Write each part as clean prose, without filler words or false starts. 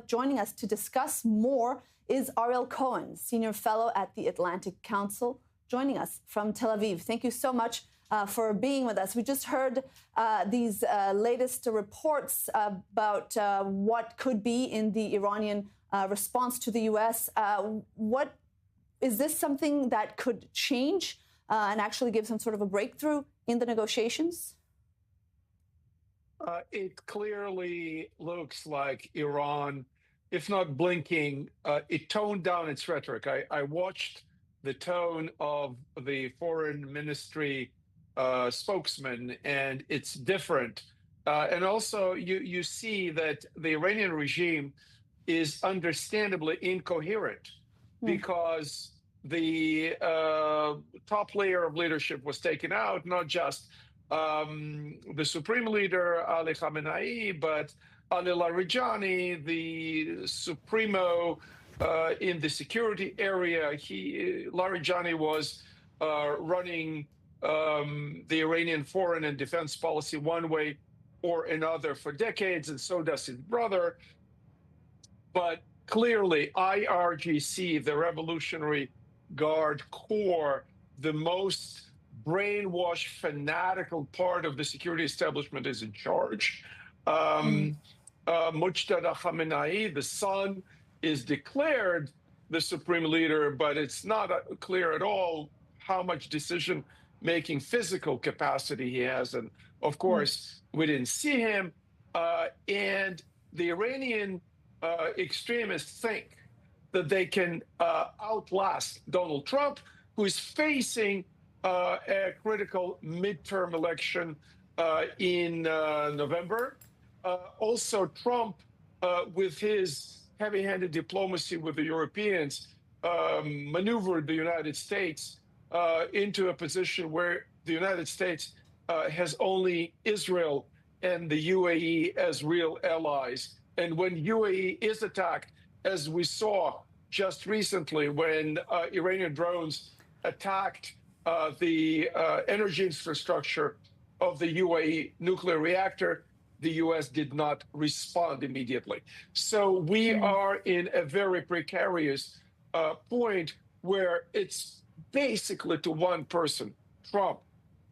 But joining us to discuss more is Ariel Cohen, Senior Fellow at the Atlantic Council, joining us from Tel Aviv. Thank you so much for being with us. We just heard these latest reports about what could be in the Iranian response to the U.S. What is this something that could change and actually give some sort of a breakthrough in the negotiations? It clearly looks like Iran, if not blinking, it toned down its rhetoric. I watched the tone of the foreign ministry spokesman, and it's different. And also, you see that the Iranian regime is understandably incoherent because the top layer of leadership was taken out, not just the supreme leader, Ali Khamenei, but Ali Larijani, the supremo in the security area. Larijani was running the Iranian foreign and defense policy one way or another for decades, and so does his brother. But clearly, IRGC, the Revolutionary Guard Corps, the most brainwashed, fanatical part of the security establishment, is in charge. Mujtaba Khamenei, the son, is declared the supreme leader, but it's not clear at all how much decision-making physical capacity he has. And of course, we didn't see him. And the Iranian extremists think that they can outlast Donald Trump, who is facing a critical midterm election in November. Also, Trump, with his heavy-handed diplomacy with the Europeans, maneuvered the United States into a position where the United States has only Israel and the UAE as real allies. And when UAE is attacked, as we saw just recently when Iranian drones attacked the energy infrastructure of the UAE nuclear reactor, the U.S. did not respond immediately. So we are in a very precarious point where it's basically to one person, Trump,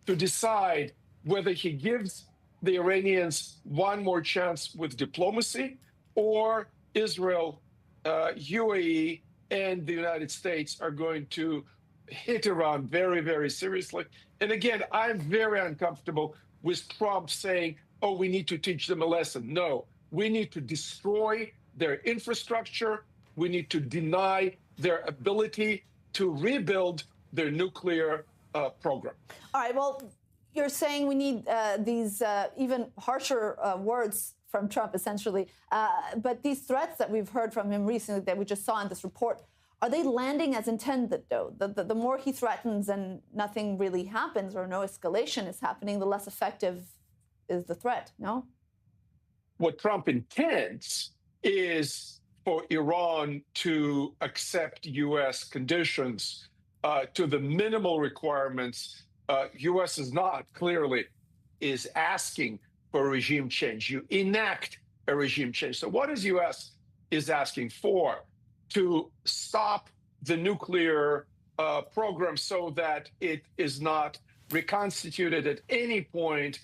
to decide whether he gives the Iranians one more chance with diplomacy, or Israel, UAE, and the United States are going to hit Iran very, very seriously. And again, I'm very uncomfortable with Trump saying, oh, we need to teach them a lesson. No, we need to destroy their infrastructure. We need to deny their ability to rebuild their nuclear program. All right, well, you're saying we need these even harsher words from Trump, essentially. But these threats that we've heard from him recently that we just saw in this report, are they landing as intended, though? The more he threatens and nothing really happens or no escalation is happening, the less effective is the threat, no? What Trump intends is for Iran to accept U.S. conditions to the minimal requirements. U.S. is not, clearly, is asking for a regime change. You enact a regime change. So what is U.S. is asking for? To stop the nuclear program so that it is not reconstituted at any point,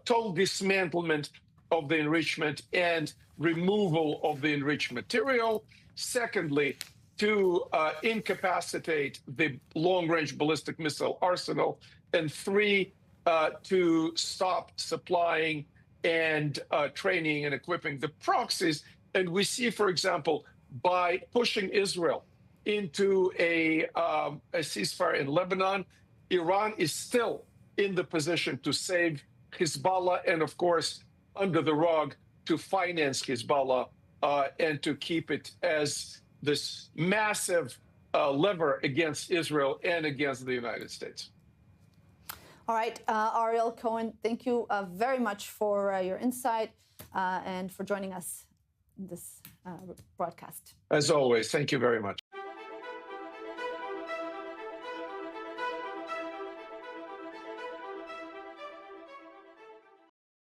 total dismantlement of the enrichment and removal of the enriched material. Secondly, to incapacitate the long-range ballistic missile arsenal. And three, to stop supplying and training and equipping the proxies. And we see, for example, by pushing Israel into a ceasefire in Lebanon, Iran is still in the position to save Hezbollah and, of course, under the rug, to finance Hezbollah and to keep it as this massive lever against Israel and against the United States. All right, Ariel Cohen, thank you very much for your insight and for joining us in this broadcast. As always, thank you very much.